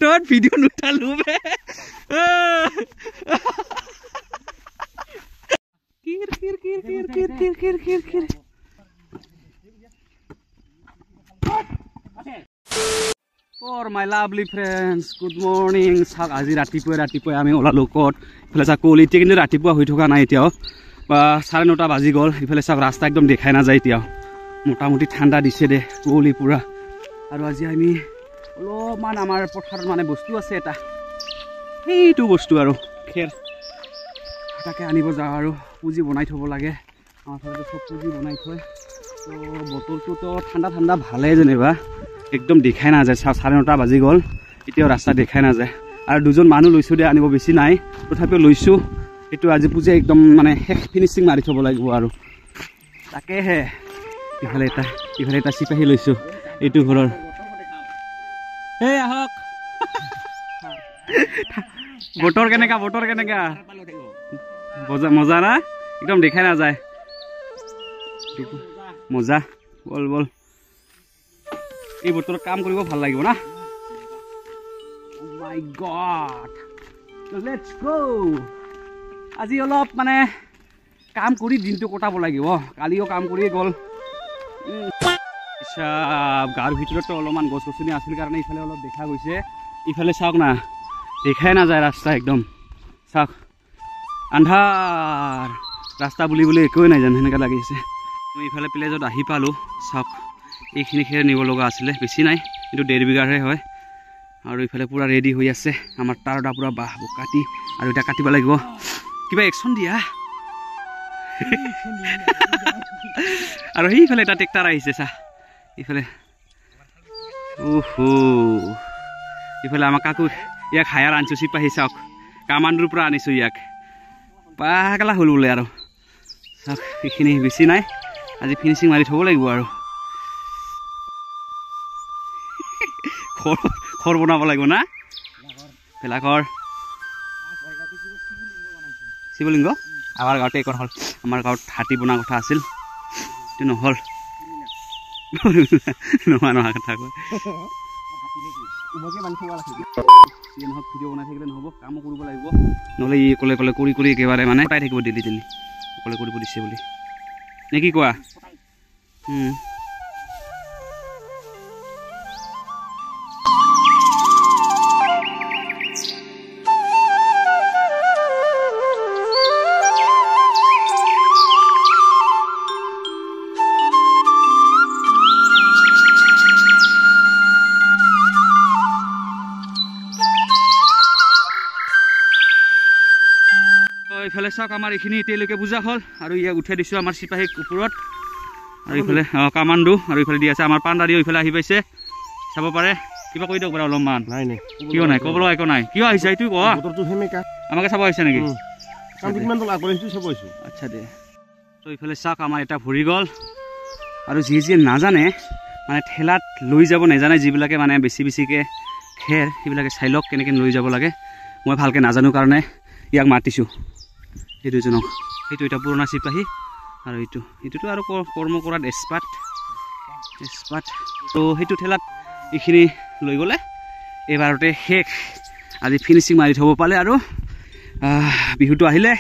তোৰ ভিডিঅ' নুঠালো বে কিৰ Or my lovely friends, good morning. Sak আজি ৰাতিপুৱা আমি ওলালো কত ইফালে চাক কোলি এতিয়া কিন্তু ৰাতিপুৱা হৈ থকা নাই এতিয়াও 9:30 বাজি গল ইফালে চাক ৰাস্তা একদম দেখাই না যায় এতিয়াও মোটামুটি ঠাণ্ডা দিছে দে কোলি পুৰা আৰু আজি আমি অলপমান আমাৰ পথাৰত মানে বস্তু আছে এটা এইটো বস্তু আৰু খেৰ তাকে আনিব যাওঁ আৰু পুঁজি বনাই থব লাগে আমাৰ ঘৰতে সব পুঁজি বনাই থয় তো বতৰটো তো ঠাণ্ডা ভালে যেনিবা একদম দেখাই না যায় 9:30 বাজি গল এতিয়াও ৰাস্তা দেখাই না যায় আৰু দুজন মানুহ লৈছো দে আনিব বেছি নাই তথাপিও লৈছো এটো আজি পুজে একদম মানে ফিনিশিং মাৰি থব লাগিব আৰু তাকে হে ইফালে এটা সিপাহী লৈছো এইটো ঘৰৰ এই আহক বতৰ কেনেকা মজা না একদম দেখাই না যায় মজা বল এই বতৰত কাম কৰিব ভাল লাগিব না ও মাই গড লেটস গো আজি অলপ মানে কাম কৰি দিনটো কটাব লাগিব কালিও কাম কৰি গল গাৰ ভিতৰত অলপমান গছ গছনি আছিল কাৰণে ইফালে অলপ দেখা গৈছে ইফালে চাওক না দেখাই না যায় ৰাস্তা একদম চাওক আন্ধাৰ ৰাস্তা বুলি একোৱে নাই জানো এনেকা লাগিছে মই ইফালে প্লেজত আহি পালো চাওক এইখিনি খেৰ নিব লগা আছিলে বেছি নাই কিন্তু 1.5 বিঘাৰহে হয় আৰু ইফালে পুৰা ৰেডি হৈ আছে আমাৰ তাৰটা পুৰা বাহ কাটি আৰু এটা কাটিব লাগিব কিবা একশন দিয়া আৰু এইফালে এটা ট্ৰেক্টৰ আহিছে চা ইফালে ওহো ইফালে আমাৰ কাকু ইয়াক হায়াৰ আনছো চিপাহী চাওক কামাণ্ডুৰ পৰা আনিছো ইয়াক পাগলা হল বোলে আৰু চাওক এইখিনি বেছি নাই আজি ফিনিশিং মাৰি থব লাগিব আৰু ঘৰ বনাব লাগিব না ভেলাঘৰ শিৱলিংগ আমাৰ গাঁৱতে এখন হল আমাৰ গাঁৱত হাতী বনা কথা আছিল এইটো নহল নোহোৱা কথা কয় ভিডিঅ' বনাই থাকিলে নহ'ব কামো কৰিব লাগিব নহ'লে ই কলে কৰি একেবাৰে মানে পাই থাকিব ডেইলি অকলে কৰিব দিছে বুলি নে কি কোৱা ইফালে চাওক আমাৰ এইখিনি এতিয়ালৈকে বুজা হ'ল আৰু ইয়াক উঠাই দিছোঁ আমাৰ চিপাহীক ওপৰত আৰু ইফালে কামাণ্ডু আৰু ইফালে দি আছে আমাৰ পাণ্ডাৰীও ইফালে আহি পাইছে চাব পাৰে কিবা কৈ দিয়ক বাৰু অলপমান কিয় নাই ক'বলৈ একো নাই কিয় আহিছে এইটো কোৱা আমাকে চাব আহিছে নেকি আচ্ছা দে তো ইফালে চাওক আমাৰ এটা ভৰি গ'ল আৰু যিয়ে নাজানে মানে ঠেলাত লৈ যাব নাজানে যিবিলাকে মানে বেছিকৈ খেৰ সেইবিলাকে চাই লওক কেনেকৈ লৈ যাব লাগে মই ভালকৈ নাজানো কাৰণে ইয়াক মাতিছোঁ এই দুজনক সেইটো এটা পুৰণা চিপাহী আৰু এইটোতো আৰু কৰ্ম কৰাত এক্সপাৰ্ট তো সেইটো ঠেলাত এইখিনি লৈ গ'লে এইবাৰতে শেষ আজি ফিনিচিং মাৰি থ'ব পালে আৰু বিহুটো আহিলে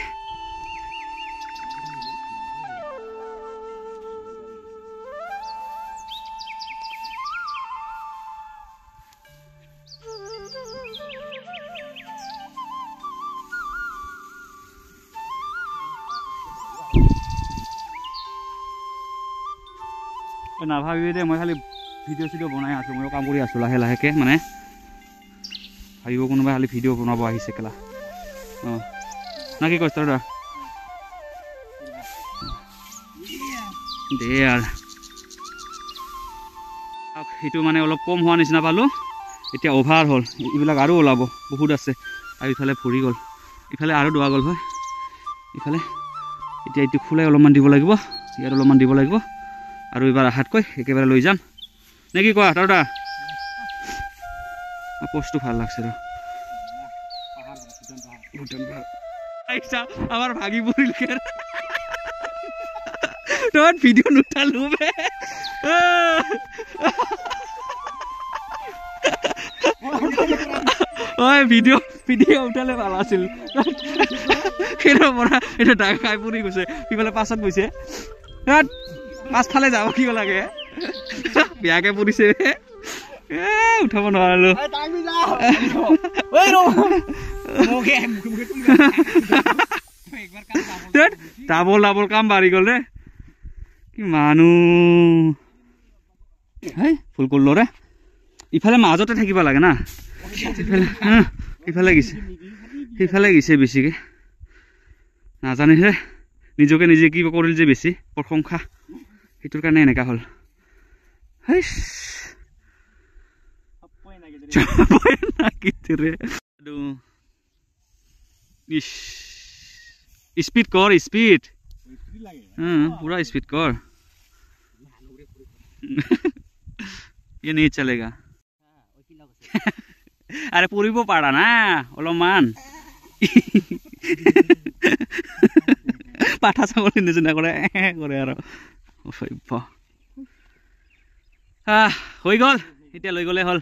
নাভাবিবি দে মই খালি ভিডিঅ' চিডিঅ' বনাই আছোঁ ময়ো কাম কৰি আছোঁ লাহেকৈ মানে ভাবিব কোনোবাই খালি ভিডিঅ' বনাব আহিছে কেলা অঁ না কি কৈছ দাদা দে আৰু সেইটো মানে অলপ কম হোৱা নিচিনা পালোঁ এতিয়া অভাৰ হ'ল এইবিলাক আৰু ওলাব বহুত আছে আৰু ইফালে ভৰি গ'ল ইফালে আৰু দোৱা গ'ল হয় ইফালে এতিয়া এইটো খোলাই অলপমান দিব লাগিব ইয়াত অলপমান দিব লাগিব আৰু এবাৰ আহাতকৈ একেবাৰে লৈ যাম নে কি কোৱা দাদা পোষ্টটো ভাল লাগছে ৰ আমাৰ ভাগি পৰিল তোৰ ভিডিঅ' নুঠালো ওই ভিডিঅ' উঠালে ভাল আছিল সেইটোৰ পৰা এইটো ডাঙৰ খাই পৰি গৈছে সিফালে পাছত গৈছে পাছফালে যাব কিব লাগে বেয়াকে পৰিছে উঠাব নোৱাৰিলো ডাবল কাম বাঢ়ি গ'ল ৰে কি মানুহ ফুল কৰিলো ৰে ইফালে মাজতে থাকিব লাগে না সিফালে গৈছে বেছিকে নাজানে হে নিজকে নিজে কি কৰিল যে বেছি প্ৰশংসা সেইটোৰ কাৰণে এনেকা হ'ল স্পীড কৰ স্পীড पूरा स्पीड कर ये नहीं चलेगा अरे पूरी पाड़ा ना अलमान पाठा छागली निचिना करे आरो হৈ গ'ল এতিয়া লৈ গ'লে হ'ল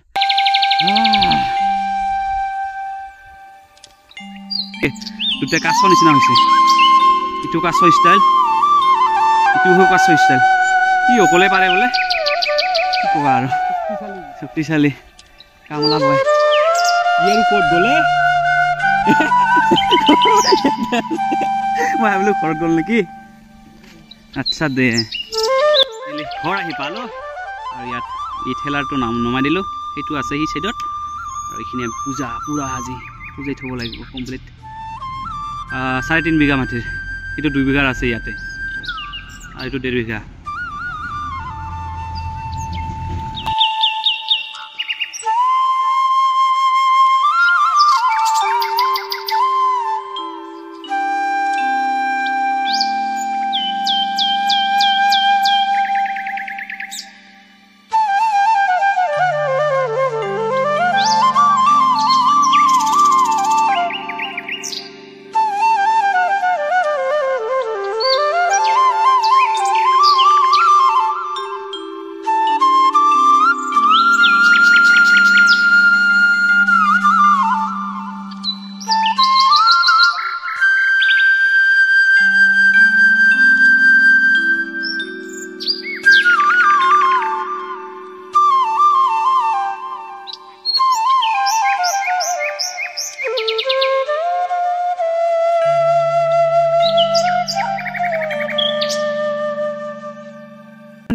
দুটা কাছৰ নিচিনা হৈছে ইটো কাছৰ ষ্টাইল ইটো কাছৰ ষ্টাইল ই অকলে পাৰে বোলে কি ক'বা আৰু শক্তিশালী কামলা বয় ইয়াৰ ওপৰত গ'লে মই ভাবিলোঁ ঘৰত গ'ল নেকি আচ্ছা দে ঘৰ আহি পালোঁ আৰু ইয়াত এই ঠেলাৰটো নাম নমাই দিলোঁ সেইটো আছে সি চাইডত আৰু এইখিনি পূজা পুৰা আজি পূজাই থ'ব লাগিব কমপ্লিট 3.5 বিঘা মাটিৰ এইটো 2 বিঘাৰ আছে ইয়াতে আৰু এইটো 1.5 বিঘা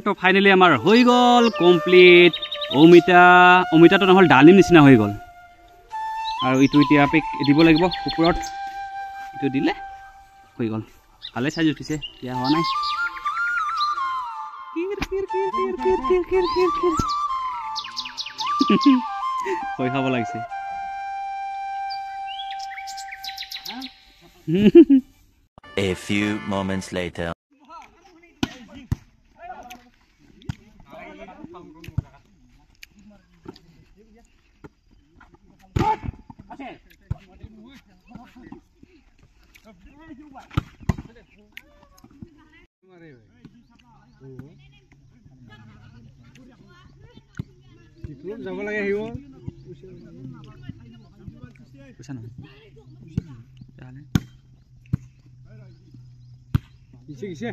তো ফাইনালি আমাৰ হৈ গ'ল কমপ্লিট অমিতাটো নহ'ল ডালিম নিচিনা হৈ গ'ল আৰু এইটো এতিয়া দিব লাগিব ওপৰত এইটো দিলে হৈ গ'ল ভালে চাইজ উঠিছে দিয়া হোৱা নাই ভয় খাব লাগিছে A few moments later যাব লাগে আহিব পইচা নহয় কিছে